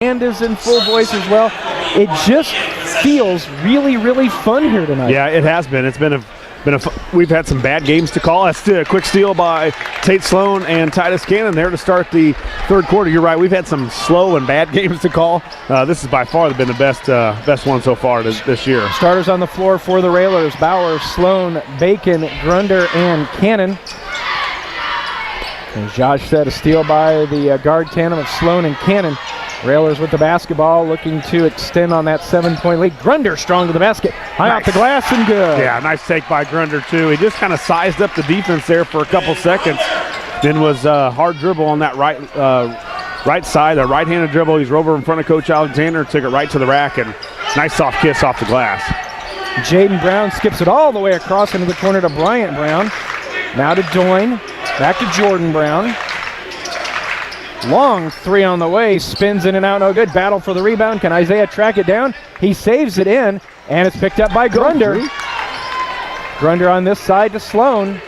band is in full voice as well. It just feels really, really fun here tonight. Yeah, it has been. It's been we've had some bad games to call. That's a quick steal by Tate Sloan and Titus Cannon there to start the third quarter. You're right. We've had some slow and bad games to call. This has by far been the best one so far this year. Starters on the floor for the Railers: Bowers, Sloan, Bacon, Grunder, and Cannon. As Josh said, a steal by the guard tandem of Sloan and Cannon. Railers with the basketball, looking to extend on that 7-point lead. Grunder strong to the basket, high off the glass and good. Yeah, nice take by Grunder too. He just kind of sized up the defense there for a couple seconds. Then was hard dribble on that right side, a right-handed dribble. He's over in front of Coach Alexander, took it right to the rack, and nice soft kiss off the glass. Jaden Brown skips it all the way across into the corner to Bryant Brown. Now to Doyne, back to Jordan Brown. Long three on the way, spins in and out, no good. Battle for the rebound. Can Isaiah track it down? He saves it in, and it's picked up by Grunder. Grunder on this side to Sloan.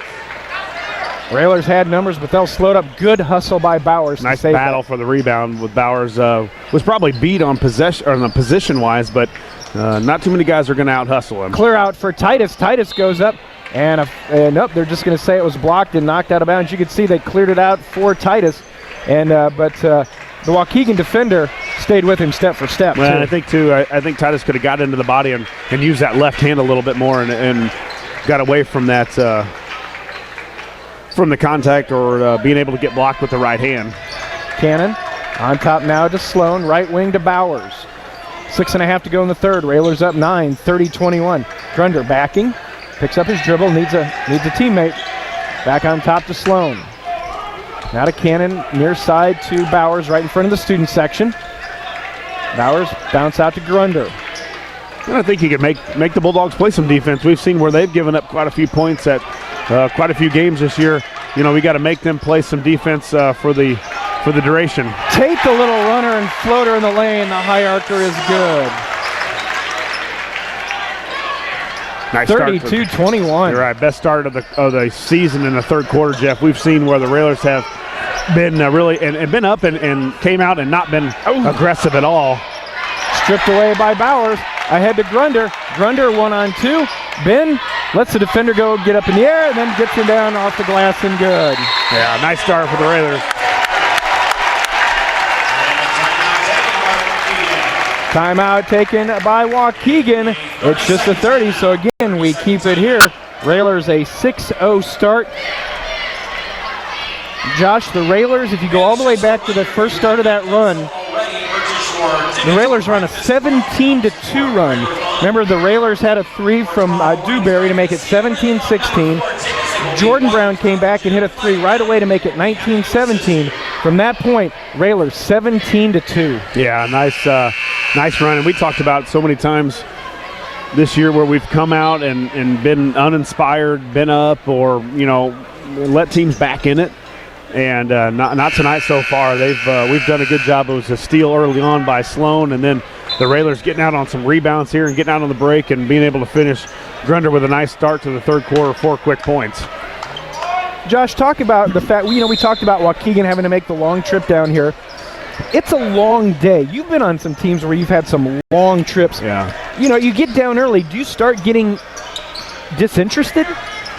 Railers had numbers, but they'll slow it up. Good hustle by Bowers. Nice battle for the rebound with Bowers. Was probably beat on position-wise, but not too many guys are going to out-hustle him. Clear out for Titus. Titus goes up, and nope, they're just going to say it was blocked and knocked out of bounds. You can see they cleared it out for Titus. And but the Waukegan defender stayed with him step for step. Well, and I think too. I think Titus could have got into the body and used that left hand a little bit more and got away from that from the contact or being able to get blocked with the right hand. Cannon on top now to Sloan, right wing to Bowers. 6.5 to go in the third. Railers up 9, 30-21. Grunder backing, picks up his dribble, needs a teammate. Back on top to Sloan. Now to Cannon, near side to Bowers, right in front of the student section. Bowers bounce out to Grunder. And I think he could make the Bulldogs play some defense. We've seen where they've given up quite a few points at quite a few games this year. You know, we got to make them play some defense for the duration. Take the little runner and floater in the lane. The high archer is good. Nice 32-21. You're right. Best start of the season in the third quarter, Jeff. We've seen where the Railers have been really and been up and came out and not been aggressive at all. Stripped away by Bowers. Ahead to Grunder. Grunder 1-on-2. Ben lets the defender go get up in the air and then gets him down off the glass and good. Yeah, nice start for the Railers. Timeout taken by Waukegan. It's just a 30, so again, we keep it here. Railers a 6-0 start. Josh, the Railers, if you go all the way back to the first start of that run, the Railers run a 17-2 run. Remember, the Railers had a three from Dewberry to make it 17-16. Jordan Brown came back and hit a three right away to make it 19-17. From that point, Railers 17-2. Yeah, nice run. And we talked about it so many times this year where we've come out and been uninspired, been up, or let teams back in it. And not tonight so far. We've done a good job. It was a steal early on by Sloan, and then the Railers getting out on some rebounds here and getting out on the break and being able to finish. Grunder with a nice start to the third quarter, 4 quick points. Josh, talk about the fact, we talked about Waukegan having to make the long trip down here. It's a long day. You've been on some teams where you've had some long trips. Yeah. You get down early. Do you start getting disinterested?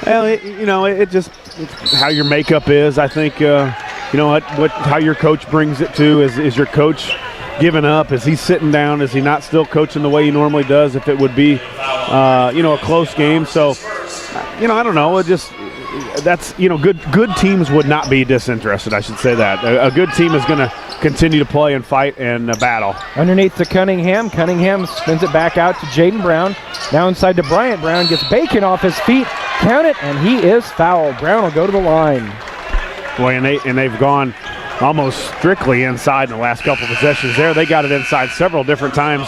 Well, it's how your makeup is. I think, how your coach brings it to. Is your coach giving up? Is he sitting down? Is he not still coaching the way he normally does if it would be, a close game? So, I don't know. That's good teams would not be disinterested. I should say that. A good team is going to continue to play and fight and battle. Underneath to Cunningham. Cunningham spins it back out to Jaden Brown. Now inside to Bryant Brown. Gets Bacon off his feet. Count it, and he is fouled. Brown will go to the line. Boy, and they've gone almost strictly inside in the last couple possessions there. They got it inside several different times.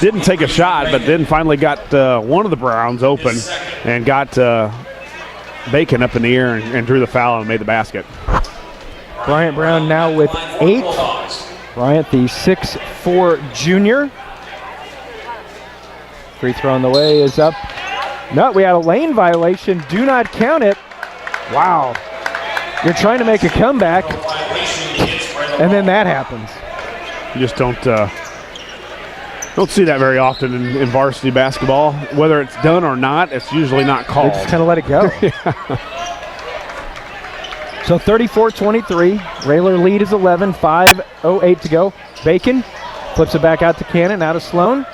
Didn't take a shot, but then finally got one of the Browns open and got Bacon up in the air and drew the foul and made the basket. Bryant Brown now with 8. Bryant, the 6'4" junior. Free throw on the way is up. No, we had a lane violation. Do not count it. Wow. You're trying to make a comeback, and then that happens. You just don't see that very often in varsity basketball. Whether it's done or not, it's usually not called. They just kind of let it go. So 34-23. Railer lead is 11. 5:08 to go. Bacon flips it back out to Cannon. Out of Sloan.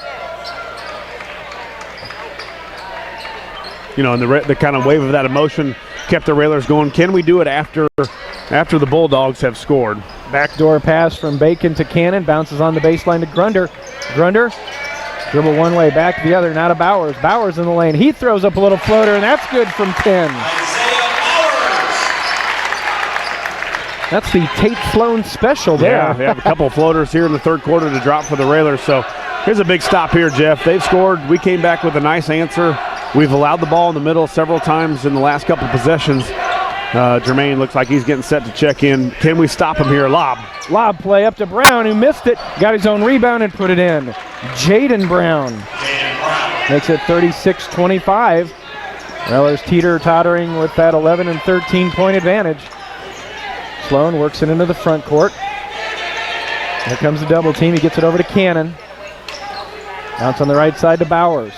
You know, and the kind of wave of that emotion kept the Railers going. Can we do it after the Bulldogs have scored? Backdoor pass from Bacon to Cannon. Bounces on the baseline to Grunder. Grunder, dribble one way, back the other, now to Bowers. Bowers in the lane. He throws up a little floater, and that's good from 10. That's the Tate Sloan special there. Yeah, they have a couple of floaters here in the third quarter to drop for the Railers. So here's a big stop here, Jeff. They've scored. We came back with a nice answer. We've allowed the ball in the middle several times in the last couple of possessions. Jermaine looks like he's getting set to check in. Can we stop him here? Lob Play up to Brown, who missed it. Got his own rebound and put it in. Jaden Brown makes it 36-25. Railers teeter-tottering with that 11 and 13-point advantage. Sloan works it into the front court. Here comes the double team. He gets it over to Cannon. Bounce on the right side to Bowers.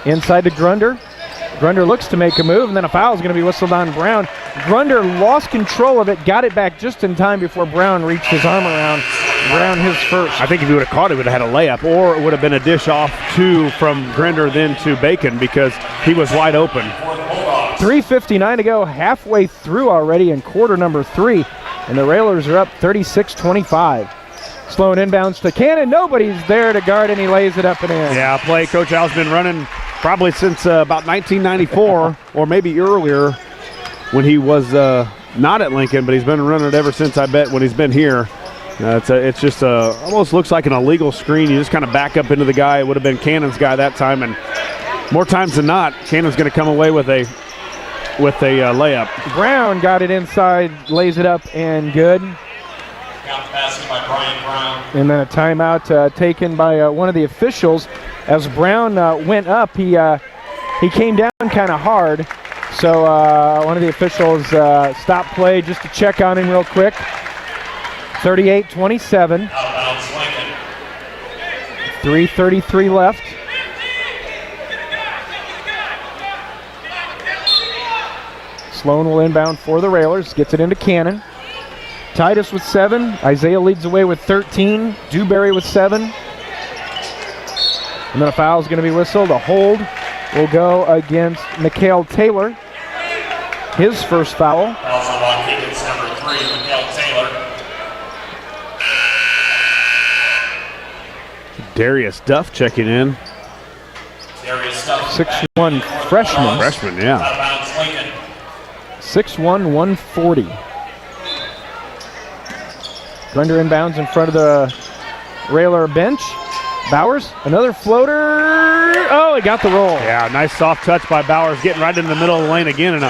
Inside to Grunder. Grunder looks to make a move, and then a foul is going to be whistled on Brown. Grunder lost control of it, got it back just in time before Brown reached his arm around Brown, his first. I think if he would have caught it, he would have had a layup, or it would have been a dish off from Grunder then to Bacon because he was wide open. 3:59 to go, halfway through already in quarter number 3, and the Railers are up 36-25. Sloan inbounds to Cannon. Nobody's there to guard, and he lays it up and in. Yeah, play Coach Al's been running probably since about 1994 or maybe earlier when he was not at Lincoln, but he's been running it ever since, I bet, when he's been here. It's just almost looks like an illegal screen. You just kind of back up into the guy. It would have been Cannon's guy that time, and more times than not, Cannon's going to come away with a layup. Brown got it inside, lays it up, and good. By Brian Brown. And then a timeout taken by one of the officials. As Brown went up, he came down kind of hard. So one of the officials stopped play just to check on him real quick. 38-27. 3:33 left. Sloan will inbound for the Railers. Gets it into Cannon. Titus with 7. Isaiah leads away with 13. Dewberry with 7. And then a foul is going to be whistled. A hold will go against Mikhail Taylor. His first foul. Also Waukegan's number 3, Mikhail Taylor. Darius Duff checking in. Darius Duff. 6'1" freshman. Freshman, yeah. Out of bounds, Lincoln. 6'1", 140. Grunder inbounds in front of the Railer bench. Bowers, another floater. Oh, he got the roll. Yeah, nice soft touch by Bowers, getting right in the middle of the lane again. And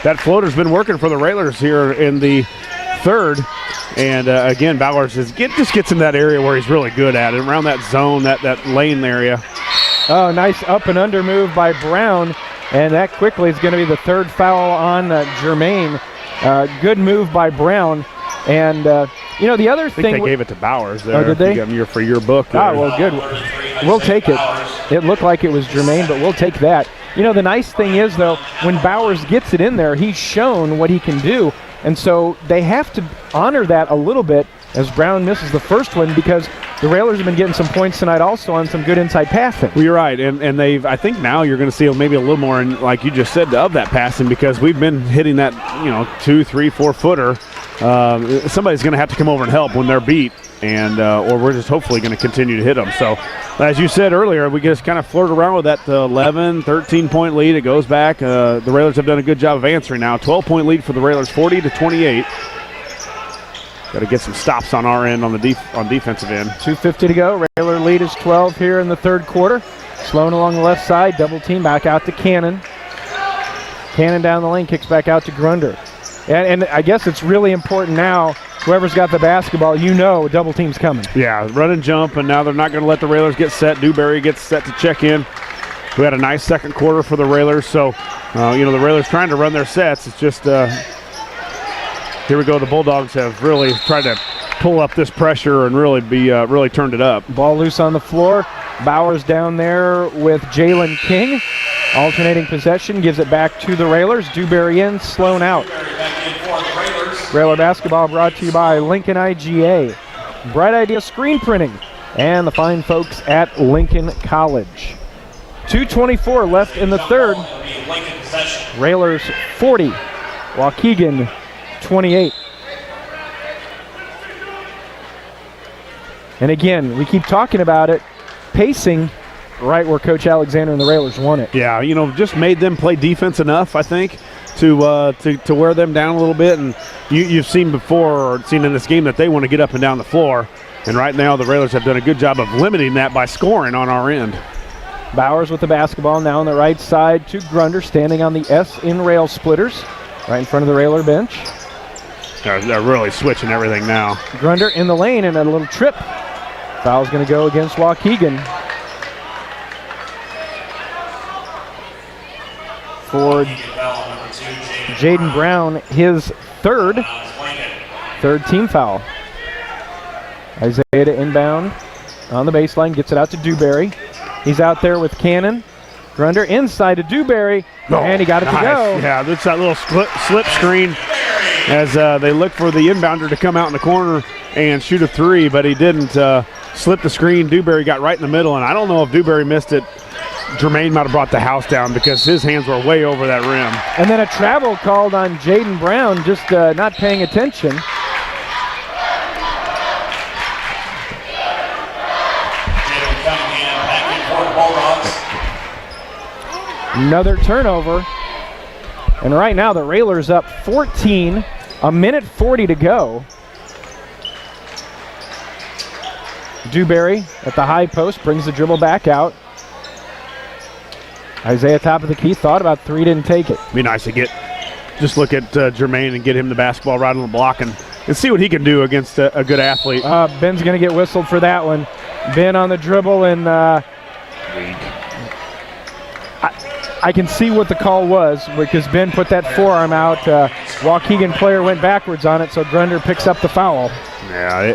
that floater's been working for the Railers here in the third. And again, Bowers just gets in that area where he's really good at it, around that zone, that lane area. Oh, nice up and under move by Brown. And that quickly is going to be the third foul on Jermaine. Good move by Brown. And, the other thing... I think they gave it to Bowers there. Oh, did they? For your book there. Ah, well, good. We'll take it. It looked like it was Jermaine, but we'll take that. The nice thing is, though, when Bowers gets it in there, he's shown what he can do. And so they have to honor that a little bit as Brown misses the first one, because the Railers have been getting some points tonight also on some good inside passing. Well, you're right, and I think now you're going to see maybe a little more, like you just said, of that passing, because we've been hitting that 2, 3, 4 footer. Somebody's going to have to come over and help when they're beat, and or we're just hopefully going to continue to hit them. So, as you said earlier, we just kind of flirt around with that 11, 13-point lead. It goes back. The Railers have done a good job of answering now. 12-point lead for the Railers, 40-28. Got to get some stops on our end on defensive end. 2:50 to go. Railer lead is 12 here in the third quarter. Sloan along the left side. Double team back out to Cannon. Cannon down the lane, kicks back out to Grunder. And I guess it's really important now, whoever's got the basketball, double team's coming. Yeah, run and jump, and now they're not going to let the Railers get set. Dewberry gets set to check in. We had a nice second quarter for the Railers, so, the Railers trying to run their sets. It's just, here we go. The Bulldogs have really tried to pull up this pressure and really be really turned it up. Ball loose on the floor. Bowers down there with Jalen King. Alternating possession, gives it back to the Railers. Dewberry in, Sloan out. Back in for the Railers. Railer basketball brought to you by Lincoln IGA, Bright Idea Screen Printing, and the fine folks at Lincoln College. 2:24 left in the third. It'll be Lincoln possession. Railers 40, Waukegan 28. And again, we keep talking about it, pacing right where Coach Alexander and the Railers want it. Yeah, just made them play defense enough, I think, to wear them down a little bit. And you've seen before, or seen in this game, that they want to get up and down the floor. And right now the Railers have done a good job of limiting that by scoring on our end. Bowers with the basketball now on the right side to Grunder, standing on the S in Railsplitters, right in front of the Railer bench. They're really switching everything now. Grunder in the lane and a little trip. Foul's going to go against Waukegan. For Jaden Brown, his third team foul. Isaiah to inbound on the baseline, gets it out to Dewberry. He's out there with Cannon. Grunder inside to Dewberry, and he got it to go. Yeah, that's that little slip screen as they look for the inbounder to come out in the corner and shoot a three, but he didn't slip the screen. Dewberry got right in the middle, and I don't know if Dewberry missed it. Jermaine might have brought the house down because his hands were way over that rim. And then a travel called on Jaden Brown, just not paying attention. Another turnover. And right now the Railers up 14, a minute 40 to go. Dewberry at the high post brings the dribble back out. Isaiah top of the key, thought about three, didn't take it. Be nice to just look at Jermaine and get him the basketball right on the block and see what he can do against a good athlete. Ben's going to get whistled for that one. Ben on the dribble, and I can see what the call was because Ben put that forearm out. Waukegan player went backwards on it, so Grunder picks up the foul. Yeah,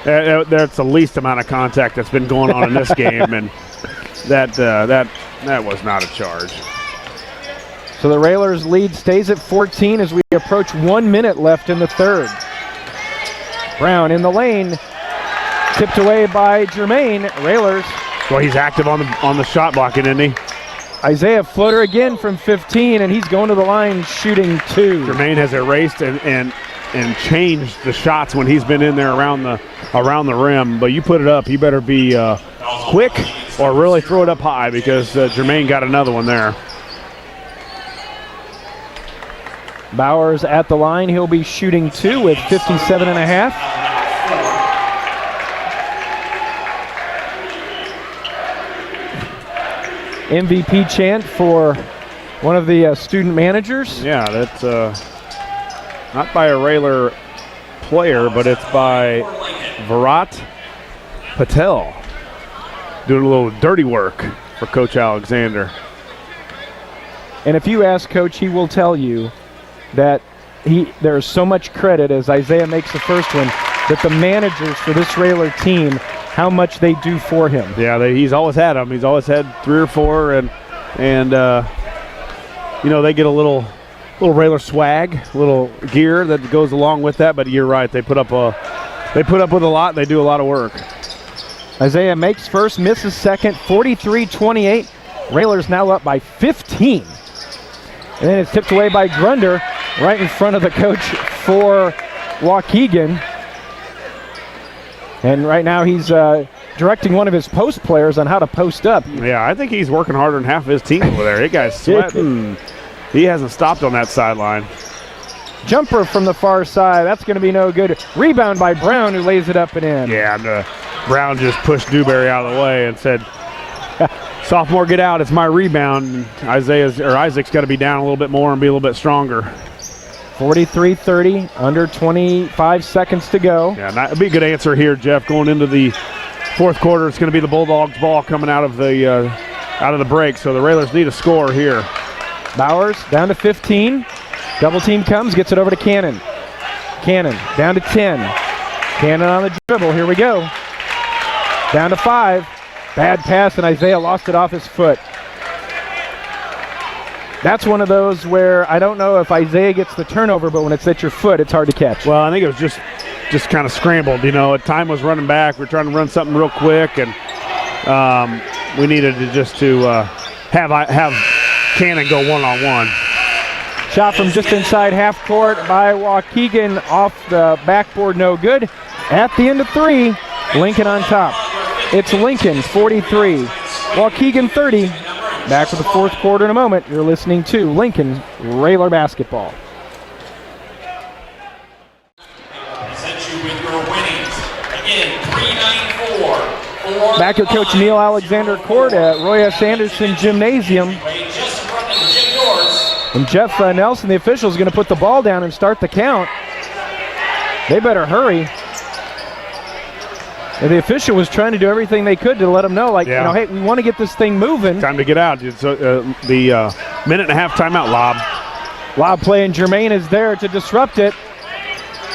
that's the least amount of contact that's been going on in this game, and that was not a charge. So the Railers lead stays at 14 as we approach 1 minute left in the third. Brown in the lane, tipped away by Jermaine. Railers. Well, he's active on the shot blocking, isn't he? Isaiah floater again from 15, and he's going to the line shooting two. Jermaine has erased and changed the shots when he's been in there around the rim. But you put it up, you better be quick or really throw it up high because Jermaine got another one there. Bowers at the line. He'll be shooting two with 57 and a half. MVP chant for one of the student managers. Yeah, that's not by a Railer player, but it's by Virat Patel. Doing a little dirty work for Coach Alexander. And if you ask Coach, he will tell you that there's so much credit as Isaiah makes the first one that the managers for this Railer team, how much they do for him. Yeah, he's always had them. He's always had 3 or 4, and they get a little Railer swag, a little gear that goes along with that. But you're right, they put up with a lot. They do a lot of work. Isaiah makes first, misses second, 43-28. Railers now up by 15. And then it's tipped away by Grunder right in front of the coach for Waukegan. And right now he's directing one of his post players on how to post up. Yeah, I think he's working harder than half of his team over there. That guy's sweating. He hasn't stopped on that sideline. Jumper from the far side. That's going to be no good. Rebound by Brown, who lays it up and in. Yeah, Brown just pushed Dewberry out of the way and said, sophomore, get out. It's my rebound. Isaac's got to be down a little bit more and be a little bit stronger. 43-30, under 25 seconds to go. Yeah, that'd be a good answer here, Jeff. Going into the fourth quarter, it's going to be the Bulldogs' ball coming out of the break. So the Railers need a score here. Bowers down to 15. Double team comes, gets it over to Cannon. Cannon down to 10. Cannon on the dribble. Here we go. Down to 5. Bad pass, and Isaiah lost it off his foot. That's one of those where I don't know if Isaiah gets the turnover, but when it's at your foot, it's hard to catch. Well, I think it was just kind of scrambled. You know, time was running back. We're trying to run something real quick, and we needed to have Cannon go one-on-one. Shot from just inside half court by Waukegan off the backboard, no good. At the end of 3, Lincoln on top. It's Lincoln 43, Waukegan 30. Back for the fourth quarter in a moment. You're listening to Lincoln Railer Basketball. Back at Coach Neil Alexander Court at Roy S. Anderson Gymnasium. And Jeff Nelson, the official, is going to put the ball down and start the count. They better hurry. And the official was trying to do everything they could to let them know, hey, we want to get this thing moving. Time to get out. It's the minute and a half timeout, Lob. Lob play, and Jermaine is there to disrupt it.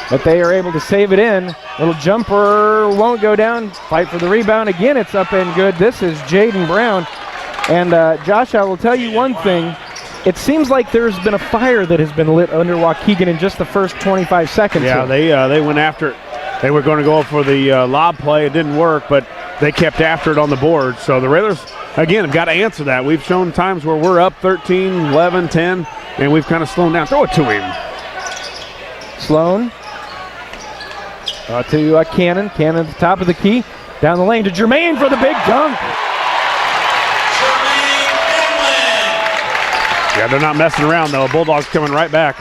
But they are able to save it in. Little jumper won't go down. Fight for the rebound. Again, it's up and good. This is Jaden Brown. And Josh, I will tell you one thing. It seems like there's been a fire that has been lit under Waukegan in just the first 25 seconds. Yeah, they went after it. They were going to go for the lob play. It didn't work, but they kept after it on the board. So the Railers, again, have got to answer that. We've shown times where we're up 13, 11, 10, and we've kind of slowed down. Throw it to him. Sloan to Cannon. Cannon at the top of the key. Down the lane to Jermaine for the big dunk. Yeah, they're not messing around, though. Bulldogs coming right back.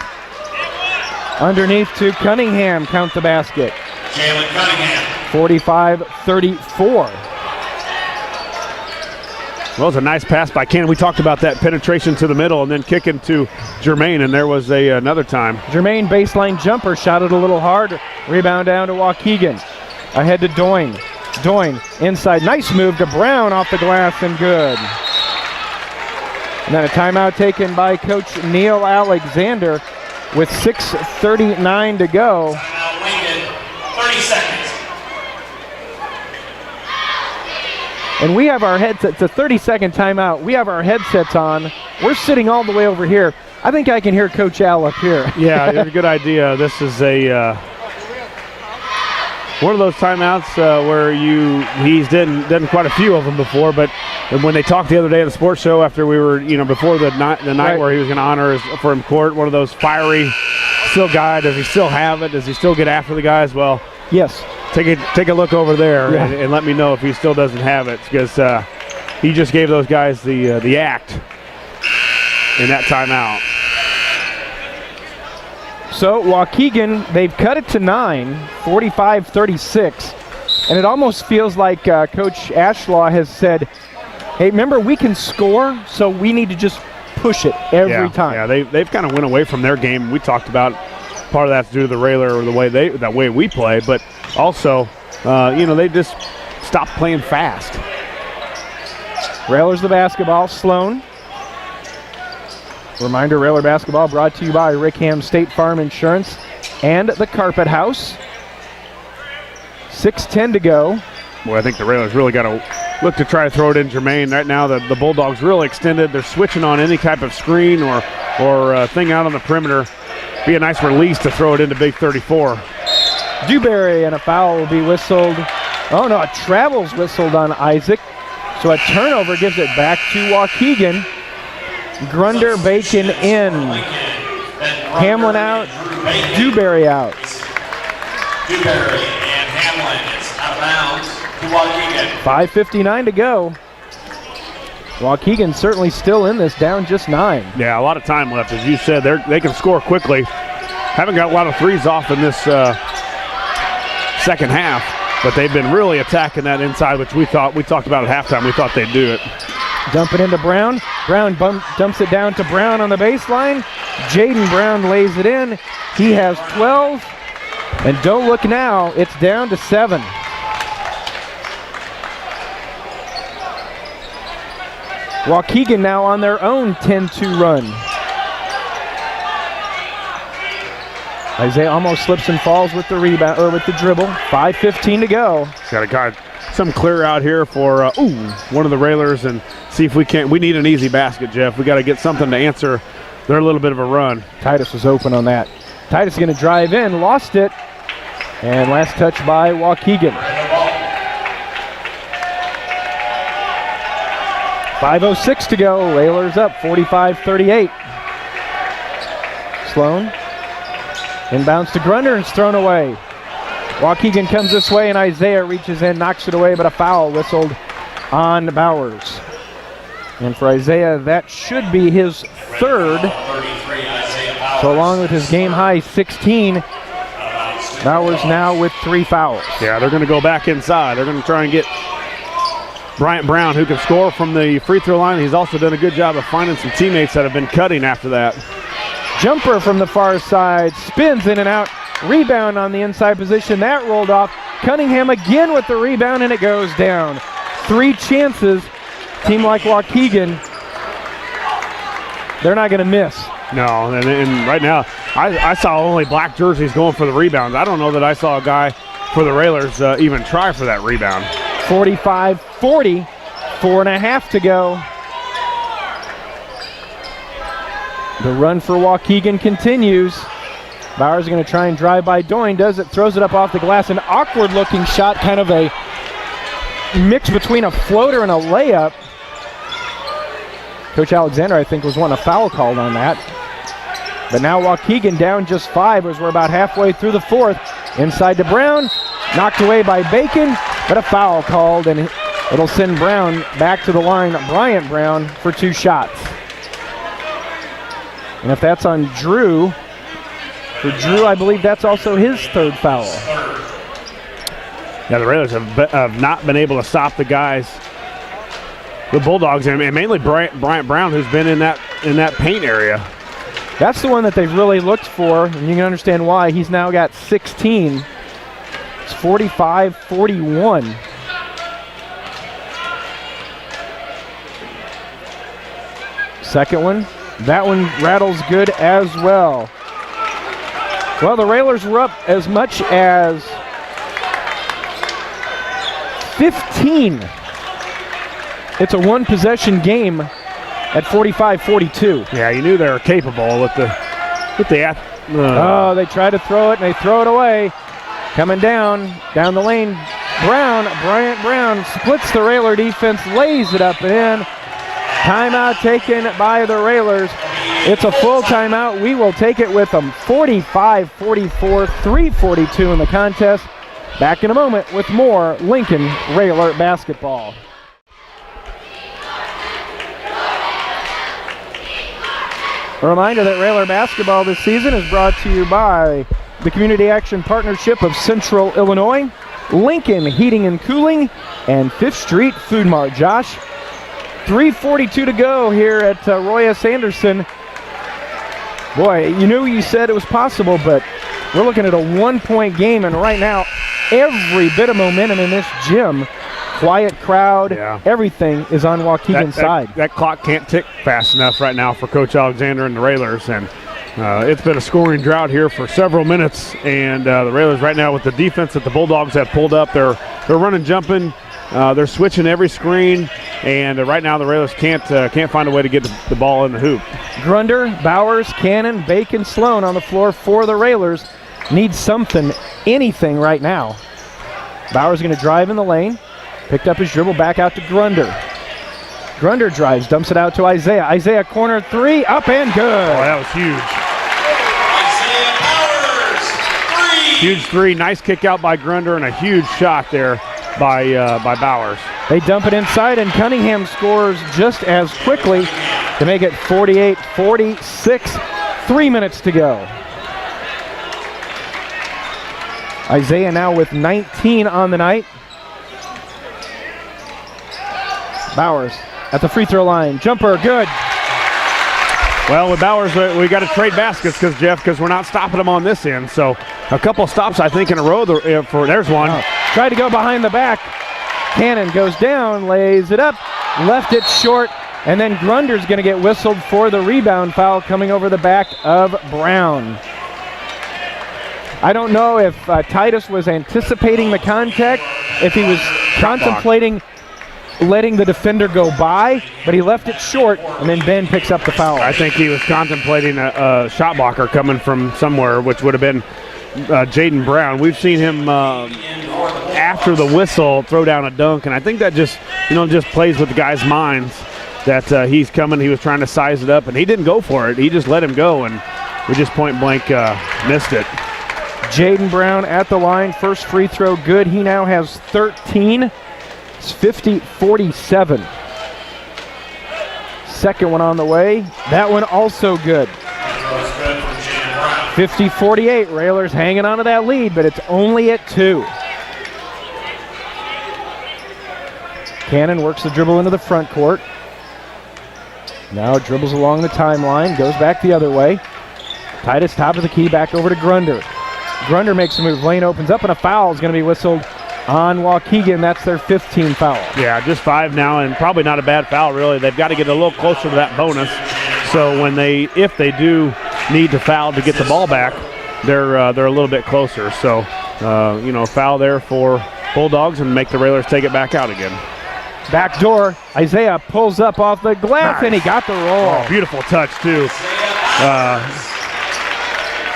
Underneath to Cunningham. Count the basket. Jalen Cunningham. 45-34. Well, it was a nice pass by Cannon. We talked about that penetration to the middle and then kicking to Jermaine, and there was another time. Jermaine baseline jumper, shot it a little hard. Rebound down to Waukegan. Ahead to Doyne. Doyne inside. Nice move to Brown off the glass and good. And then a timeout taken by Coach Neil Alexander with 6:39 to go. Timeout Lincoln, 30 seconds. And we have our headsets, it's a 30-second timeout. We have our headsets on. We're sitting all the way over here. I think I can hear Coach Al up here. Yeah, it's a good idea. This is one of those timeouts where he's done quite a few of them before, but when they talked the other day at the sports show after we were, before the night Right. where he was going to honor for him court, one of those fiery still guy, does he still have it? Does he still get after the guys? Well, Yes. take a look over there Yeah. and let me know if he still doesn't have it, because he just gave those guys the act in that timeout. So Waukegan, they've cut it to 9, 45-36. And it almost feels like Coach Ashlaw has said, hey, remember, we can score, so we need to just push it every time. Yeah, they've kind of went away from their game. We talked about part of that's due to the Railer or the way we play, but also, they just stopped playing fast. Railers the basketball. Sloan. Reminder, Railer basketball brought to you by Rickham State Farm Insurance and the Carpet House. 6:10 to go. Boy, I think the Railers really got to look to try to throw it in Jermaine. Right now, the Bulldogs really extended. They're switching on any type of screen or thing out on the perimeter. Be a nice release to throw it into Big 34. Dewberry, and a foul will be whistled. Oh, no, a travel's whistled on Isaac. So a turnover gives it back to Waukegan. Grunder, Bacon in. Hamlin out. Dewberry out. Dewberry and Hamlin is out of bounds to Waukegan. 5:59 to go. Waukegan certainly still in this, down just 9. Yeah, a lot of time left. As you said, they can score quickly. Haven't got a lot of threes off in this second half, but they've been really attacking that inside, which we talked about at halftime. We thought they'd do it. Dump it into Brown. Brown dumps it down to Brown on the baseline. Jaden Brown lays it in. He has 12. And don't look now, it's down to 7. Waukegan now on their own 10-2 run. Isaiah almost slips and falls with the rebound, or with the dribble. 5:15 to go. Got some clear out here for one of the Railers, and see if we can't. We need an easy basket, Jeff. We got to get something to answer their little bit of a run. Titus was open on that. Titus is going to drive in, lost it, and last touch by Waukegan. 5:06 to go. Railers up 45-38. Sloan inbounds to Grunder and it's thrown away. Waukegan comes this way and Isaiah reaches in, knocks it away, but a foul whistled on Bowers. And for Isaiah, that should be his third. So along with his game high 16, Bowers now with 3 fouls. Yeah, they're going to go back inside. They're going to try and get Bryant Brown, who can score from the free throw line. He's also done a good job of finding some teammates that have been cutting after that. Jumper from the far side, spins in and out, rebound on the inside position, that rolled off. Cunningham again with the rebound and it goes down. 3 chances, team like Waukegan, they're not gonna miss. No, and right now, I saw only black jerseys going for the rebounds. I don't know that I saw a guy for the Railers even try for that rebound. 45-40, 4.5 to go. The run for Waukegan continues. Bowers is going to try and drive by Doyne, does it, throws it up off the glass. An awkward looking shot, kind of a mix between a floater and a layup. Coach Alexander, I think, was wanting a foul called on that. But now Waukegan down just 5 as we're about halfway through the 4th. Inside to Brown, knocked away by Bacon, but a foul called, and it'll send Brown back to the line, Bryant Brown, for 2 shots. And if that's on Drew, for Drew, I believe that's also his 3rd foul. Yeah, the Railers have not been able to stop the guys, the Bulldogs, and mainly Bryant Brown, who's been in that paint area. That's the one that they've really looked for, and you can understand why. He's now got 16. It's 45-41. Second one. That one rattles good as well. Well, the Railers were up as much as 15. It's a 1-possession game at 45-42. Yeah, you knew they were capable with the Oh, they try to throw it and they throw it away. Coming down the lane. Bryant Brown splits the Railer defense, lays it up and in. Timeout taken by the Railers. It's a full timeout. We will take it with them. 45-44, 3:42 in the contest. Back in a moment with more Lincoln Railer basketball. A reminder that Railer basketball this season is brought to you by the Community Action Partnership of Central Illinois, Lincoln Heating and Cooling, and 5th Street Food Mart. Josh, 3:42 to go here at Roy S. Anderson. Boy, you said it was possible, but we're looking at a 1-point game, and right now, every bit of momentum in this gym, quiet crowd, everything is on Waukegan's side. That clock can't tick fast enough right now for Coach Alexander and the Railers, and it's been a scoring drought here for several minutes, and the Railers right now with the defense that the Bulldogs have pulled up, they're running, jumping, they're switching every screen, and right now the Railers can't find a way to get the ball in the hoop. Grunder, Bowers, Cannon, Bacon, Sloan on the floor for the Railers. Need something, anything right now. Bowers going to drive in the lane. Picked up his dribble, back out to Grunder. Grunder drives, dumps it out to Isaiah. Isaiah corner 3, up and good. Oh, that was huge. Isaiah Bowers, 3. Huge 3, nice kick out by Grunder, and a huge shot there by Bowers. They dump it inside, and Cunningham scores just as quickly to make it 48-46. 3 minutes to go. Isaiah now with 19 on the night. Bowers at the free throw line. Jumper, good. Well, with Bowers, we got to trade baskets because we're not stopping them on this end. So a couple stops, I think, in a row. There's one. Tried to go behind the back. Cannon goes down, lays it up, left it short, and then Grunder's going to get whistled for the rebound foul coming over the back of Brown. I don't know if Titus was anticipating the contact, if he was contemplating letting the defender go by, but he left it short, and then Ben picks up the foul. I think he was contemplating a shot blocker coming from somewhere, which would have been Jaden Brown. We've seen him after the whistle throw down a dunk, and I think that just plays with the guys' minds that he's coming. He was trying to size it up, and he didn't go for it. He just let him go, and we just point blank missed it. Jaden Brown at the line, first free throw good. He now has 13. It's 50-47. Second one on the way. That one also good. 50-48. Railers hanging on to that lead, but it's only at 2. Cannon works the dribble into the front court. Now dribbles along the timeline, goes back the other way. Titus top of the key, back over to Grunder. Grunder makes a move. Lane opens up, and a foul is going to be whistled on Waukegan. That's their 15th foul. Yeah, just 5 now, and probably not a bad foul, really. They've got to get a little closer to that bonus. So if they do need to foul to get the ball back, they're a little bit closer. So, foul there for Bulldogs and make the Railers take it back out again. Back door, Isaiah pulls up off the glass, and he got the roll. Oh, beautiful touch, too.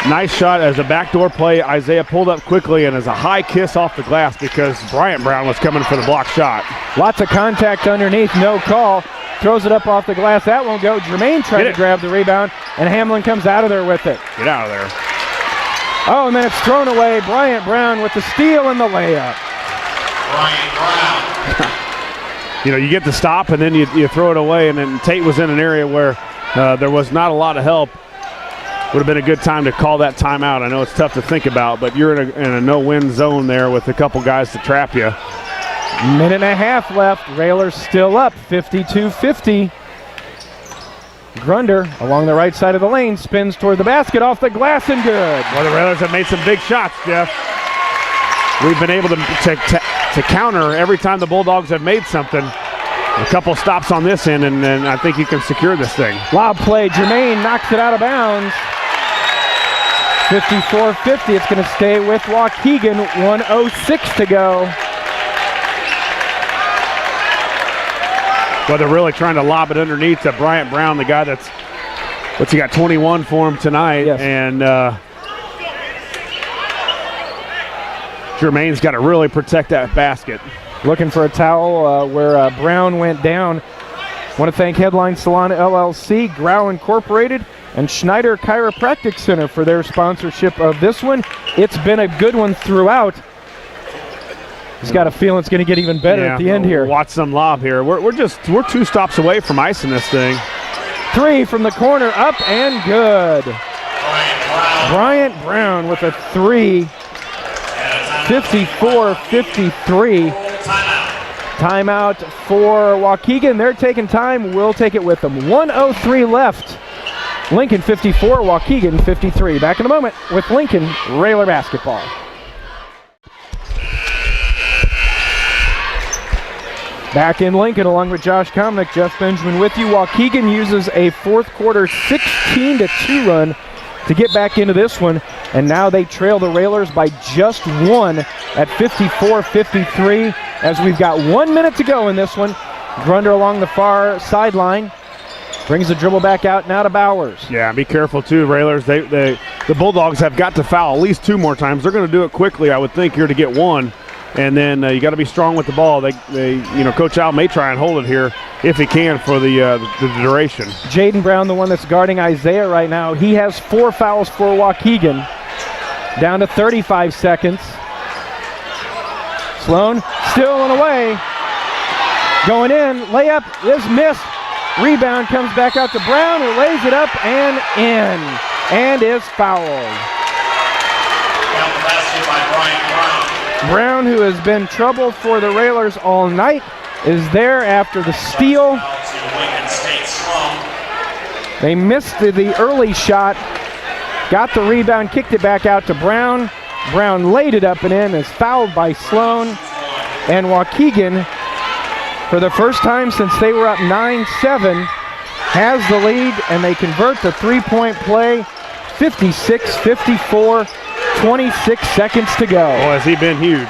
Nice shot as a backdoor play. Isaiah pulled up quickly and as a high kiss off the glass because Bryant Brown was coming for the block shot. Lots of contact underneath, no call. Throws it up off the glass. That won't go. Jermaine tried to grab the rebound, and Hamlin comes out of there with it. Get out of there. Oh, and then it's thrown away. Bryant Brown with the steal and the layup. Bryant Brown. You get the stop, and then you throw it away, and then Tate was in an area where there was not a lot of help. Would have been a good time to call that timeout. I know it's tough to think about, but you're in a no-win zone there with a couple guys to trap you. Minute and a half left. Railers still up, 52-50. Grunder along the right side of the lane spins toward the basket, off the glass, and good. Well, the Railers have made some big shots, Jeff. We've been able to counter every time the Bulldogs have made something. A couple stops on this end, and I think you can secure this thing. Lob play. Jermaine knocks it out of bounds. 54-50. It's going to stay with Waukegan. 1:06 to go. Well, they're really trying to lob it underneath to Bryant Brown, the guy that's, he got 21 for him tonight. Yes. And Jermaine's got to really protect that basket. Looking for a towel where Brown went down. Want to thank Headline Salon LLC, Grau Incorporated, and Schneider Chiropractic Center for their sponsorship of this one. It's been a good one throughout. He's got a feeling it's going to get even better at the end here. Watch some lob here. We're 2 stops away from icing this thing. 3 from the corner, up and good. Bryant Brown with a 3. 54-53. Timeout for Waukegan. They're taking time. We'll take it with them. 1:03 left. Lincoln 54, Waukegan 53. Back in a moment with Lincoln Railer basketball. Back in Lincoln along with Josh Komnick, Jeff Benjamin with you. Waukegan uses a fourth quarter 16-2 run to get back into this one, and now they trail the Railers by just 1 at 54-53 as we've got 1 minute to go in this one. Grunder along the far sideline brings the dribble back out now to Bowers. Yeah, be careful too, Railers. The Bulldogs have got to foul at least 2 more times. They're going to do it quickly, I would think, here to get 1. And then you got to be strong with the ball. Coach Al may try and hold it here if he can for the duration. Jaden Brown, the one that's guarding Isaiah right now, he has 4 fouls for Waukegan. Down to 35 seconds. Sloan still and away. Going in, layup is missed. Rebound comes back out to Brown, who lays it up and in, and is fouled. Brown, who has been trouble for the Railers all night, is there after the steal. They missed the early shot, got the rebound, kicked it back out to Brown. Brown laid it up and in, is fouled by Sloan. And Waukegan, for the first time since they were up 9-7, has the lead, and they convert the 3-point play. 56-54. 26 seconds to go. Boy, has he been huge.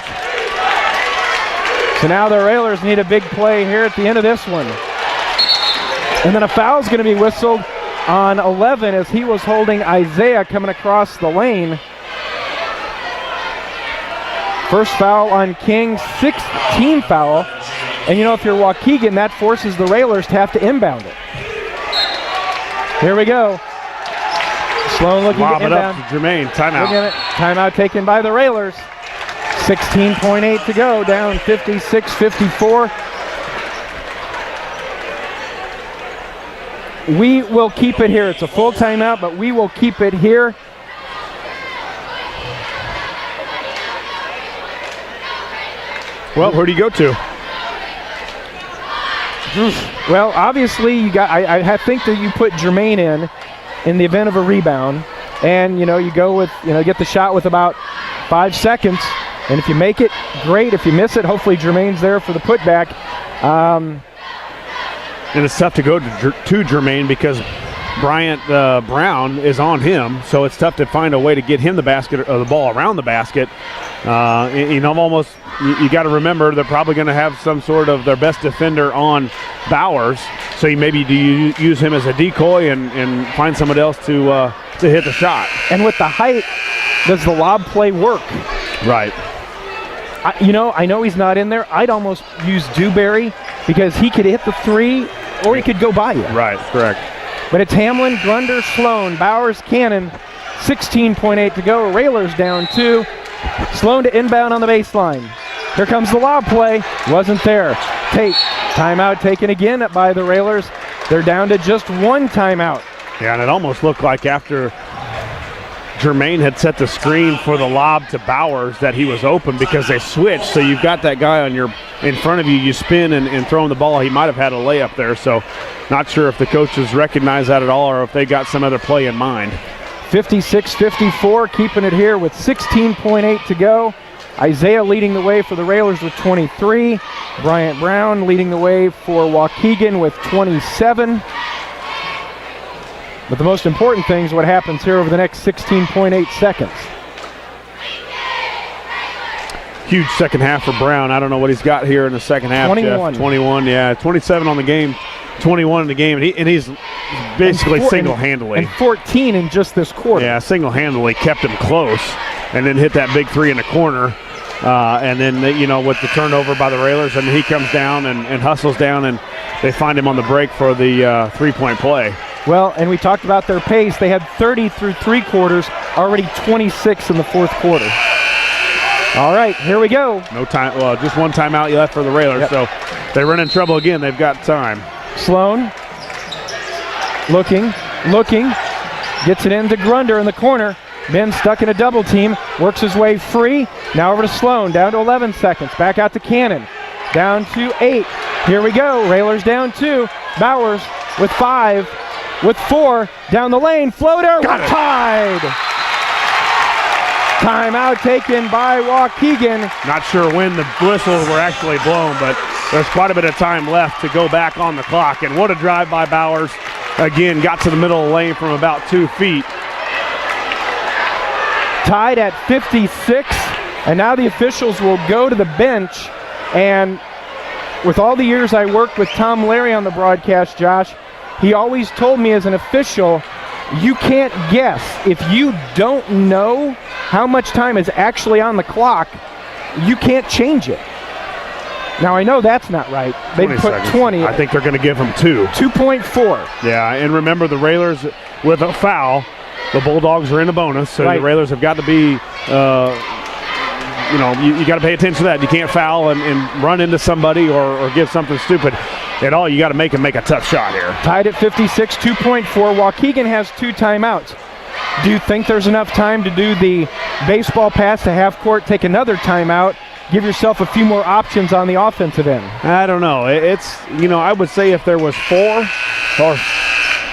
So now the Railers need a big play here at the end of this one. And then a foul's going to be whistled on 11 as he was holding Isaiah coming across the lane. First foul on King, 6th team foul. And you know, if you're Waukegan, that forces the Railers to have to inbound it. Here we go. Sloan looking Lob to it inbound. up to Jermaine. Timeout. Timeout taken by the Railers. 16.8 to go, down 56-54. We will keep it here. It's a full timeout, but we will keep it here. Well, where do you go to? Well, obviously, you got. I think that you put Jermaine in the event of a rebound, and you know you go with get the shot with about 5 seconds, and if you make it, great. If you miss it, hopefully Jermaine's there for the putback. And it's tough to go to Jermaine because Bryant Brown is on him, so it's tough to find a way to get him the basket or the ball around the basket. You got to remember they're probably going to have some sort of their best defender on Bowers, so maybe do you use him as a decoy and find somebody else to hit the shot. And with the height, does the lob play work? Right. I know he's not in there. I'd almost use Dewberry because he could hit the three or he could go by you. Right, correct. But it's Hamlin, Grunder, Sloan, Bowers, Cannon. 16.8 to go. Railers down 2. Sloan to inbound on the baseline. Here comes the lob play. Wasn't there. Tate. Timeout taken again by the Railers. They're down to just 1 timeout. Yeah, and it almost looked like after Jermaine had set the screen for the lob to Bowers that he was open because they switched. So you've got that guy in front of you. You spin and throw him the ball. He might have had a layup there. So not sure if the coaches recognize that at all or if they got some other play in mind. 56-54, keeping it here with 16.8 to go. Isaiah leading the way for the Railers with 23. Bryant Brown leading the way for Waukegan with 27. But the most important thing is what happens here over the next 16.8 seconds. Huge second half for Brown. I don't know what he's got here in the second half. 21. Jeff. 21, yeah. 27 on the game, 21 in the game. And he's basically single-handedly. And 14 in just this quarter. Yeah, single-handedly kept him close and then hit that big three in the corner. And then, with the turnover by the Railers, and he comes down and hustles down, and they find him on the break for the three-point play. Well, and we talked about their pace. They had 30 through 3 quarters, already 26 in the fourth quarter. All right, here we go. No time. Well, just 1 timeout left for the Railers, so they run in trouble again. They've got time. Sloan looking, gets it into Grunder in the corner. Ben stuck in a double team, works his way free. Now over to Sloan, down to 11 seconds. Back out to Cannon, down to 8. Here we go, Railers down 2. Bowers with 5, with 4, down the lane, floater, tied. Timeout taken by Waukegan. Not sure when the whistles were actually blown, but there's quite a bit of time left to go back on the clock. And what a drive by Bowers. Again, got to the middle of the lane from about 2 feet. Tied at 56, and now the officials will go to the bench. And with all the years I worked with Tom Larry on the broadcast, Josh, he always told me as an official, you can't guess. If you don't know how much time is actually on the clock, you can't change it. Now, I know that's not right. They put seconds. 20. I think they're going to give them 2. 2.4. Yeah, and remember the Railers with a foul, the Bulldogs are in a bonus, so right. The Railers have got to be, you got to pay attention to that. You can't foul and run into somebody or give something stupid at all. You got to make them make a tough shot here. Tied at 56, 2.4. Waukegan has 2 timeouts. Do you think there's enough time to do the baseball pass to half court, take another timeout, give yourself a few more options on the offensive end? I don't know. It's, I would say if there was 4 or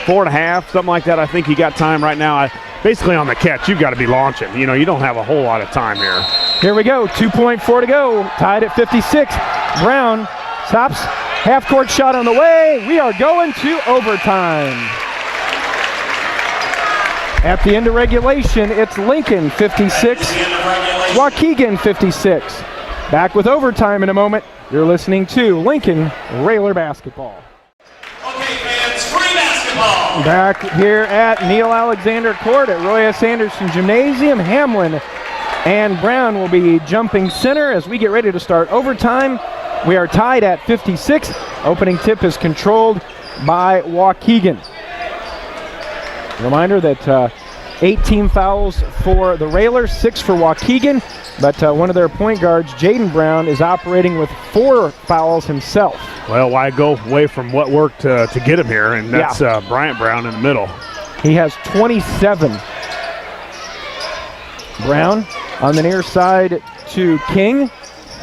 4.5, something like that, I think you got time right now. Basically on the catch, you've got to be launching. You don't have a whole lot of time here. Here we go, 2.4 to go, tied at 56. Brown stops, half-court shot on the way. We are going to overtime. At the end of regulation, it's Lincoln 56, Waukegan 56. Back with overtime in a moment. You're listening to Lincoln Railer Basketball. Okay, fans, free basketball. Back here at Neil Alexander Court at Roy S. Anderson Gymnasium, Hamlin and Brown will be jumping center as we get ready to start overtime. We are tied at 56. Opening tip is controlled by Waukegan. Reminder that 18 fouls for the Railers, 6 for Waukegan, but one of their point guards, Jaden Brown, is operating with 4 fouls himself. Well, why go away from what worked to get him here? And that's Bryant Brown in the middle. He has 27. Brown on the near side to King.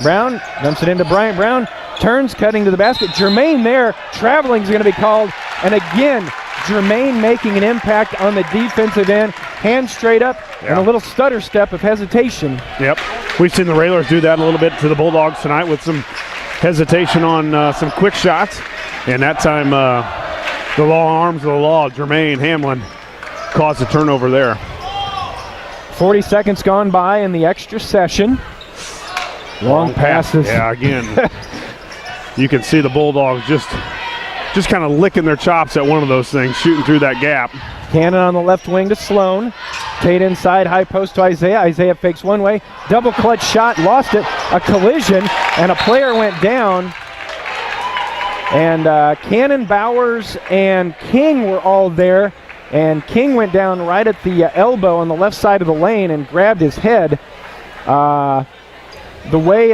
Brown dumps it into Bryant Brown, turns, cutting to the basket. Jermaine there, traveling is going to be called. And again, Jermaine making an impact on the defensive end. Hand straight up and a little stutter step of hesitation. Yep. We've seen the Railers do that a little bit to the Bulldogs tonight with some hesitation on some quick shots. And that time, the long arms of the law, Jermaine Hamlin, caused a turnover there. 40 seconds gone by in the extra session. Long passes. Yeah, again, you can see the Bulldogs just kind of licking their chops at one of those things, shooting through that gap. Cannon on the left wing to Sloan. Tate inside, high post to Isaiah. Isaiah fakes one way. Double clutch shot, lost it. A collision, and a player went down. And Cannon, Bowers, and King were all there. And King went down right at the elbow on the left side of the lane and grabbed his head. The way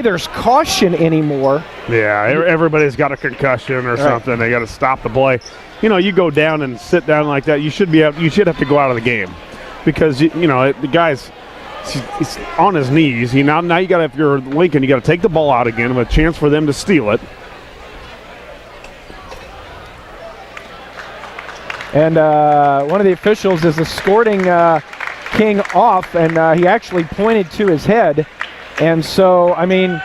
there's caution anymore. Yeah, everybody's got a concussion or something. They got to stop the play. You know, you go down and sit down like that, you should have to go out of the game because the guy's he's on his knees. Now you got to, if you're Lincoln, you got to take the ball out again with a chance for them to steal it. And one of the officials is escorting King off, and he actually pointed to his head. And so, I mean,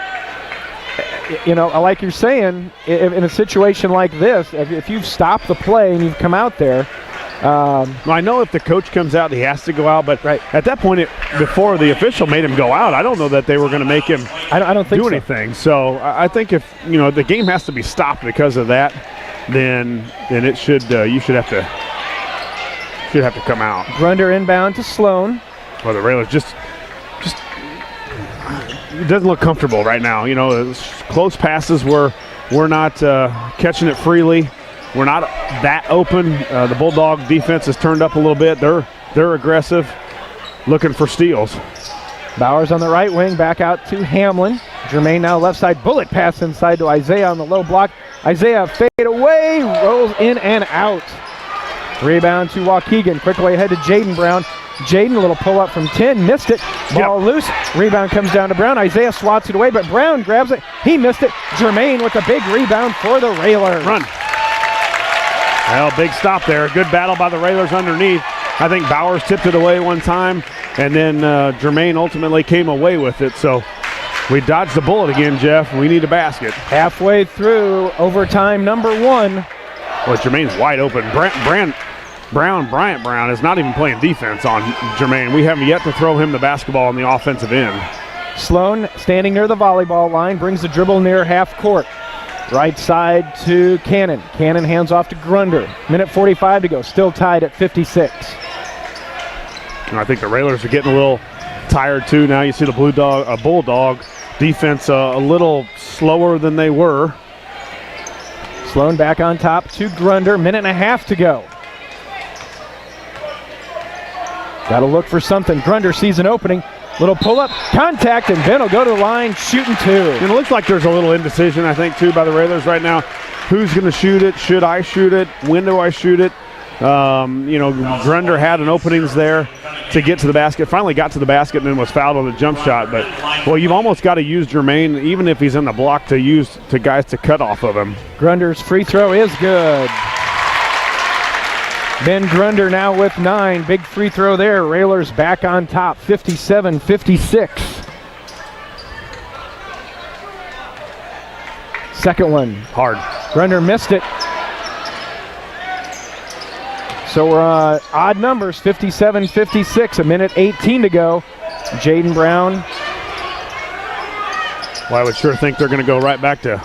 like you're saying, in a situation like this, if you've stopped the play and you've come out there. I know if the coach comes out, he has to go out, but at that point, before the official made him go out, I don't know that they were going to make him I don't think do anything. So I think if, the game has to be stopped because of that, then it should you should have to come out. Grunder inbound to Sloan. Well, the Railers just it doesn't look comfortable right now. Close passes we're not catching it freely. We're not that open. The Bulldog defense has turned up a little bit. They're aggressive, looking for steals. Bowers on the right wing, back out to Hamlin. Jermaine now left side, bullet pass inside to Isaiah on the low block. Isaiah fade away, rolls in and out. Rebound to Waukegan, quickly ahead to Jaden Brown. Jaden, a little pull up from 10, missed it. Ball loose, rebound comes down to Brown. Isaiah swats it away, but Brown grabs it. He missed it. Jermaine with a big rebound for the Railers. Run. Well, big stop there. Good battle by the Railers underneath. I think Bowers tipped it away one time, and then Jermaine ultimately came away with it. So we dodged the bullet again, Jeff. We need a basket. Halfway through overtime number 1. Well, Jermaine's wide open. Bryant Brown is not even playing defense on Jermaine. We haven't yet to throw him the basketball on the offensive end. Sloan standing near the volleyball line, brings the dribble near half court. Right side to Cannon. Cannon hands off to Grunder. Minute 45 to go, still tied at 56. And I think the Railers are getting a little tired too. Now you see the Bulldog defense a little slower than they were. Sloan back on top to Grunder. Minute and a half to go. Got to look for something. Grunder sees an opening. Little pull-up, contact, and Ben will go to the line, shooting 2. And it looks like there's a little indecision, I think, too, by the Railers right now. Who's going to shoot it? Should I shoot it? When do I shoot it? Grunder had an openings there to get to the basket. Finally got to the basket and then was fouled on the jump shot. But, well, you've almost got to use Jermaine, even if he's in the block, to guys to cut off of him. Grunder's free throw is good. Ben Grunder now with 9. Big free throw there. Railers back on top, 57-56. Second one. Hard. Grunder missed it. So we're odd numbers, 57-56, a minute 18 to go. Jaden Brown. Well, I would sure think they're going to go right back to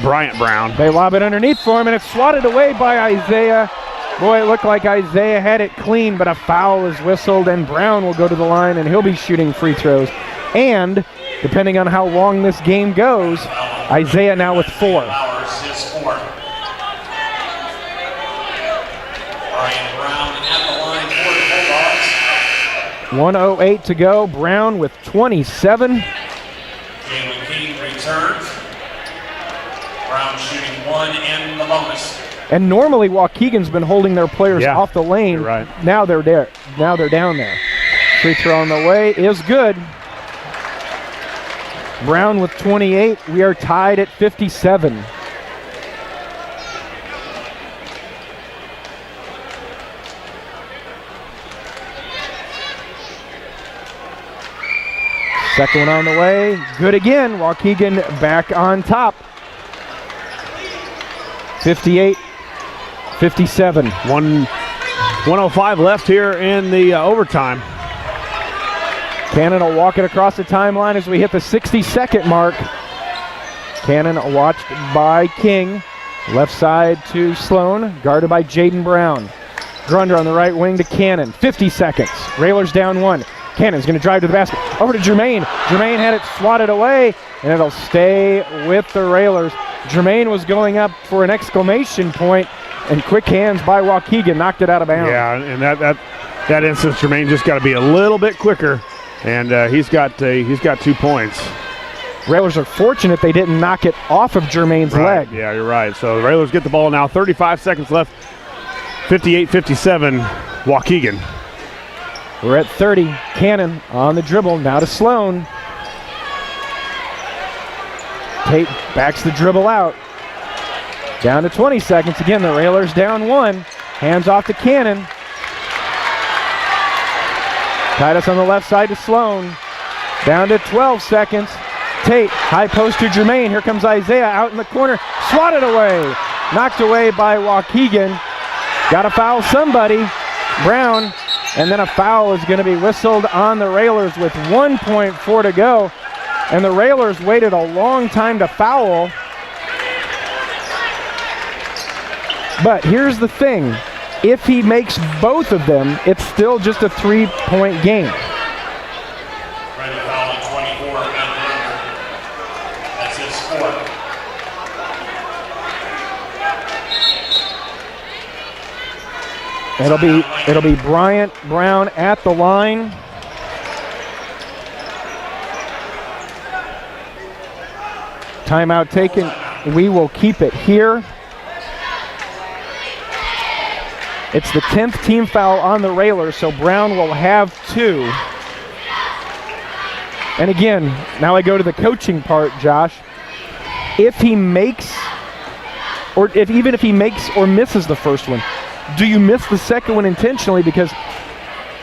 Bryant Brown. They lob it underneath for him, and it's swatted away by Isaiah. Boy, it looked like Isaiah had it clean, but a foul is whistled, and Brown will go to the line, and he'll be shooting free throws. And depending on how long this game goes, Isaiah now with 4. Bowers is 4. Brian Brown at the line for the Bulldogs. 1:08 to go. Brown with 27. Jalen King returns. Brown shooting 1 in the bonus. And normally Waukegan's been holding their players off the lane. You're right. Now they're there. Now they're down there. Free throw on the way is good. Brown with 28. We are tied at 57. Second one on the way. Good again. Waukegan back on top. 58-57. 1:05 left here in the overtime. Cannon will walk it across the timeline as we hit the 60-second mark. Cannon watched by King. Left side to Sloan, guarded by Jaden Brown. Grunder on the right wing to Cannon. 50 seconds. Railers down 1. Cannon's going to drive to the basket. Over to Jermaine. Jermaine had it swatted away, and it'll stay with the Railers. Jermaine was going up for an exclamation point, and quick hands by Waukegan knocked it out of bounds. Yeah, and that instance, Jermaine just got to be a little bit quicker, and he's got 2 points. Railers are fortunate they didn't knock it off of Jermaine's leg. Yeah, you're right. So the Railers get the ball now. 35 seconds left. 58-57, Waukegan. We're at 30. Cannon on the dribble. Now to Sloan. Tate backs the dribble out. Down to 20 seconds. Again, the Railers down 1. Hands off to Cannon. Titus on the left side to Sloan. Down to 12 seconds. Tate, high post to Jermaine. Here comes Isaiah out in the corner. Swatted away. Knocked away by Waukegan. Got to foul somebody. Brown. And then a foul is going to be whistled on the Railers with 1.4 to go. And the Railers waited a long time to foul. But here's the thing. If he makes both of them, it's still just a 3-point game. Ready foul on 24 and Grunder. That's his 4th. It'll be Bryant Brown at the line. Timeout taken. We will keep it here. It's the 10th team foul on the Railers, so Brown will have 2. And again, now I go to the coaching part, Josh. If he makes, or even if he makes or misses the first one, do you miss the second one intentionally? Because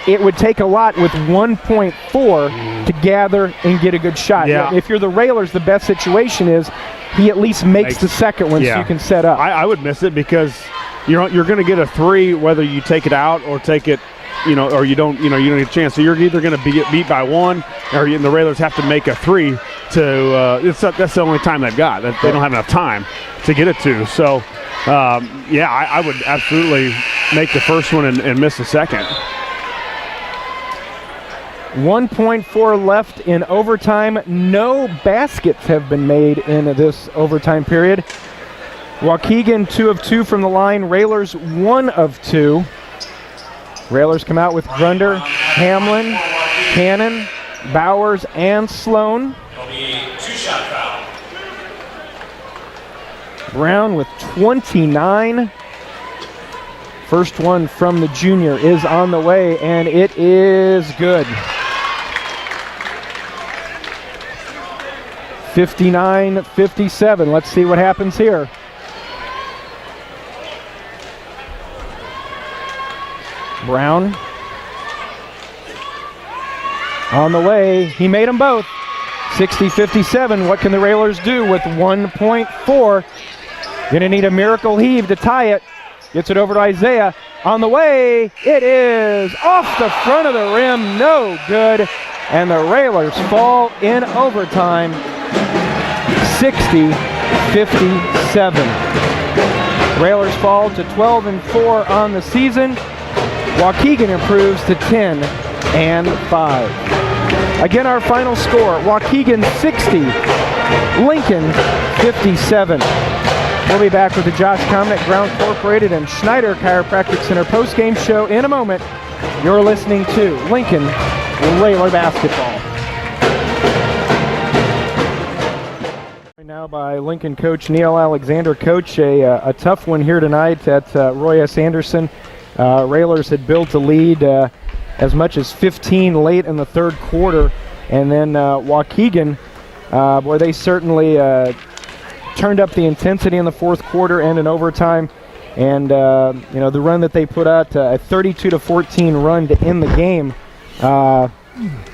it would take a lot with 1.4 to gather and get a good shot. Yeah. If you're the Railers, the best situation is he at least makes the second one so you can set up. I would miss it because you're going to get a 3 whether you take it out or take it, or you don't get a chance. So you're either going to be beat by 1 or the Railers have to make a 3 to that's the only time they've got. They don't have enough time to get it to. So I would absolutely make the first one and miss the second. 1.4 left in overtime. No baskets have been made in this overtime period. Waukegan 2 of 2 from the line. Railers 1 of 2. Railers come out with Grunder, Hamlin, Cannon, Bowers, and Sloan. It'll be a 2-shot foul. Brown with 29. First one from the junior is on the way, and it is good. 59-57. Let's see what happens here. Brown on the way. He made them both. 60-57. What can the Railers do with 1.4? Gonna need a miracle heave to tie it. Gets it over to Isaiah. On the way, it is off the front of the rim. No good. And the Railers fall in overtime, 60-57. Railers fall to 12-4 on the season. Waukegan improves to 10-5. Again, our final score, Waukegan 60, Lincoln 57. We'll be back with the Josh Komnick Ground Corporated and Schneider Chiropractic Center post-game show in a moment. You're listening to Lincoln Railer Basketball. Now by Lincoln coach Neil Alexander. Coach, a tough one here tonight at Roy S. Anderson. Railers had built a lead as much as 15 late in the third quarter, and then Waukegan, boy, they certainly turned up the intensity in the fourth quarter and in overtime, and the run that they put out, a 32-14 run to end the game.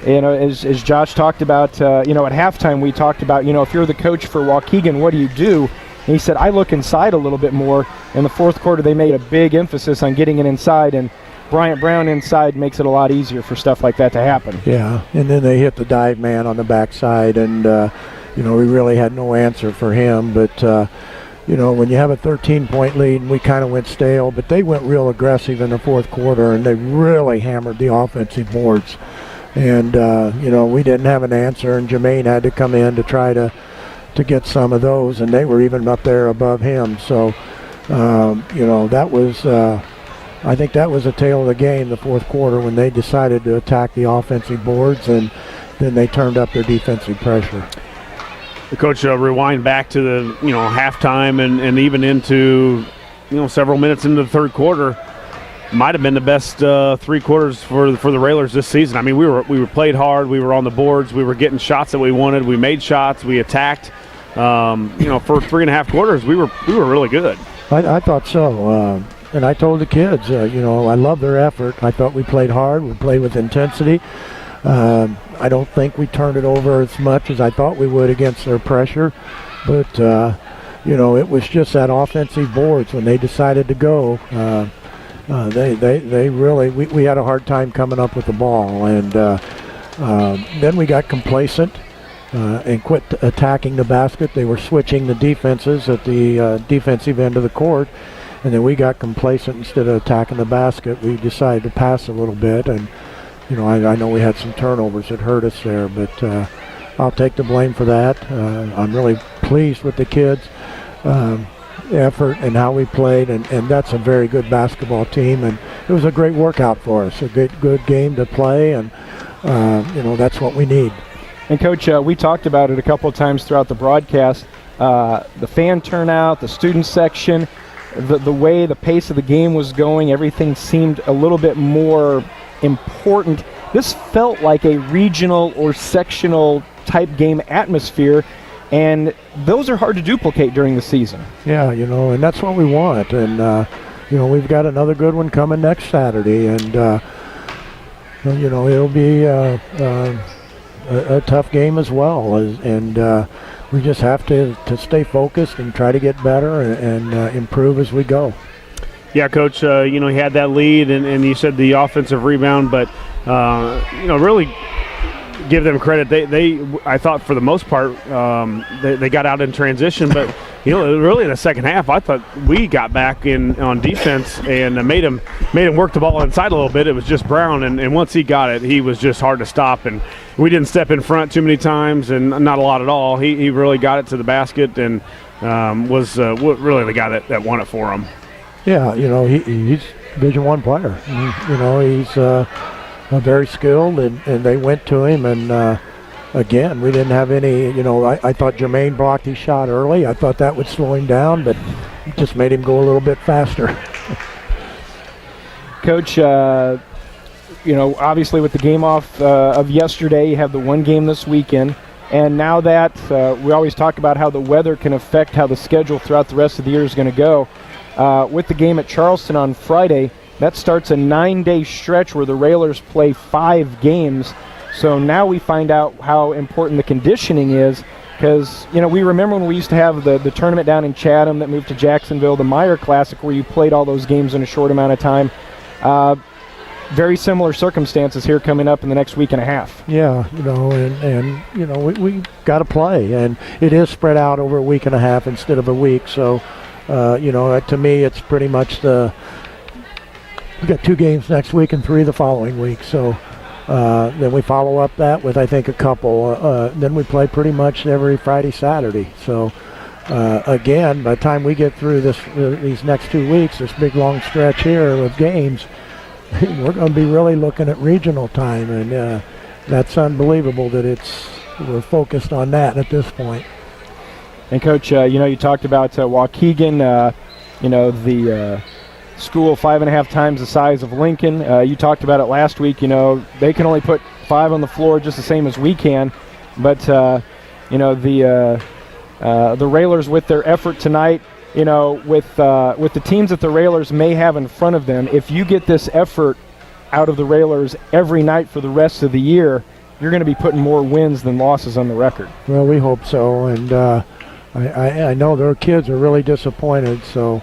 As Josh talked about, at halftime we talked about, if you're the coach for Waukegan, what do you do? And he said, I look inside a little bit more. In the fourth quarter, they made a big emphasis on getting it inside, and Bryant Brown inside makes it a lot easier for stuff like that to happen. Yeah, and then they hit the dive man on the backside, and, we really had no answer for him. But, when you have a 13-point lead, and we kind of went stale, but they went real aggressive in the fourth quarter, and they really hammered the offensive boards. And, we didn't have an answer, and Jermaine had to come in to try to get some of those, and they were even up there above him. So, that was, I think that was a tale of the game, the fourth quarter, when they decided to attack the offensive boards, and then they turned up their defensive pressure. The coach rewind back to the halftime and even into several minutes into the third quarter. Might have been the best 3 quarters for the Railers this season. I mean, we were played hard. We were on the boards. We were getting shots that we wanted. We made shots. We attacked. For 3.5 quarters, we were really good. I thought so. And I told the kids, I love their effort. I thought we played hard. We played with intensity. I don't think we turned it over as much as I thought we would against their pressure. But, it was just that offensive boards when they decided to go. They really, we had a hard time coming up with the ball. And then we got complacent and quit attacking the basket. They were switching the defenses at the defensive end of the court. And then we got complacent. Instead of attacking the basket, we decided to pass a little bit. And, I know we had some turnovers that hurt us there, but I'll take the blame for that. I'm really pleased with the kids' effort and how we played, and that's a very good basketball team. And it was a great workout for us, a good game to play, and, that's what we need. And, Coach, we talked about it a couple of times throughout the broadcast. The fan turnout, the student section, the way the pace of the game was going, everything seemed a little bit more important. This felt like a regional or sectional type game atmosphere, and those are hard to duplicate during the season. Yeah, and that's what we want. And, we've got another good one coming next Saturday, and, it'll be a tough game as well. And we just have to stay focused and try to get better and improve as we go. Yeah, Coach, he had that lead, and you said the offensive rebound, but, really give them credit. They I thought for the most part, they got out in transition, but, really in the second half, I thought we got back in on defense and made him work the ball inside a little bit. It was just Brown, and once he got it, he was just hard to stop, and we didn't step in front too many times, and not a lot at all. He really got it to the basket and was really the guy that won it for him. Yeah, he's a Division I player. He's very skilled, and they went to him. And, again, we didn't have any, I thought Jermaine blocked his shot early. I thought that would slow him down, but it just made him go a little bit faster. Coach, obviously with the game off of yesterday, you have the one game this weekend. And now that we always talk about how the weather can affect how the schedule throughout the rest of the year is going to go. With the game at Charleston on Friday, that starts a 9-day stretch where the Railers play 5 games. So now we find out how important the conditioning is because, we remember when we used to have the tournament down in Chatham that moved to Jacksonville, the Meyer Classic, where you played all those games in a short amount of time. Very similar circumstances here coming up in the next week and a half. Yeah, we got to play, and it is spread out over a week and a half instead of a week. So, to me, it's pretty much we got 2 games next week and 3 the following week. So then we follow up that with, I think, a couple. Then we play pretty much every Friday, Saturday. So again, by the time we get through these next 2 weeks, this big long stretch here with games, we're going to be really looking at regional time, and that's unbelievable that we're focused on that at this point. And Coach, you talked about Waukegan, the school 5.5 times the size of Lincoln. You talked about it last week. They can only put 5 on the floor just the same as we can, but the Railers with their effort tonight. With the teams that the Railers may have in front of them, if you get this effort out of the Railers every night for the rest of the year, you're going to be putting more wins than losses on the record. Well, we hope so, and I know their kids are really disappointed, so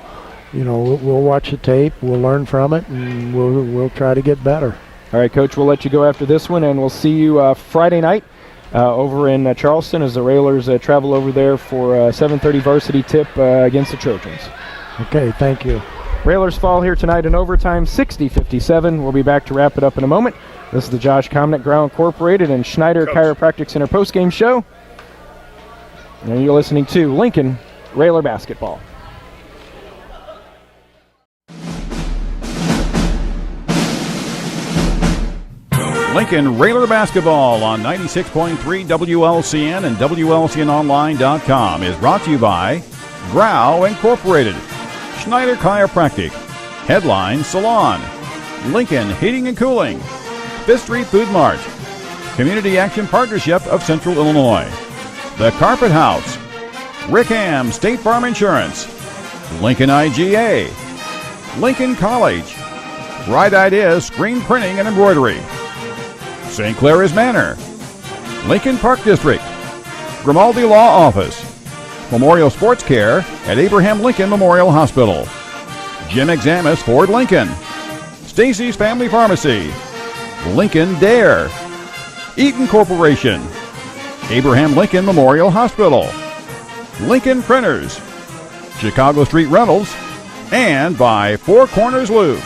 we'll watch the tape, we'll learn from it, and we'll try to get better. All right, Coach, we'll let you go after this one, and we'll see you Friday night over in Charleston as the Railers travel over there for a 7:30 varsity tip against the Trojans. Okay, thank you. Railers fall here tonight in overtime, 60-57. We'll be back to wrap it up in a moment. This is the Josh Komnick Ground Incorporated and Schneider Chiropractic Center postgame show. And you're listening to Lincoln Railer Basketball. Lincoln Railer Basketball on 96.3 WLCN and WLCNonline.com is brought to you by Grau Incorporated, Schneider Chiropractic, Headline Salon, Lincoln Heating and Cooling, Fifth Street Food Mart, Community Action Partnership of Central Illinois, The Carpet House, Rickham State Farm Insurance, Lincoln IGA, Lincoln College, Right Ideas Screen Printing and Embroidery, St. Clair's Manor, Lincoln Park District, Grimaldi Law Office, Memorial Sports Care at Abraham Lincoln Memorial Hospital, Jim Examus Ford Lincoln, Stacy's Family Pharmacy, Lincoln Dare, Eaton Corporation, Abraham Lincoln Memorial Hospital, Lincoln Printers, Chicago Street Rentals, and by Four Corners Lube.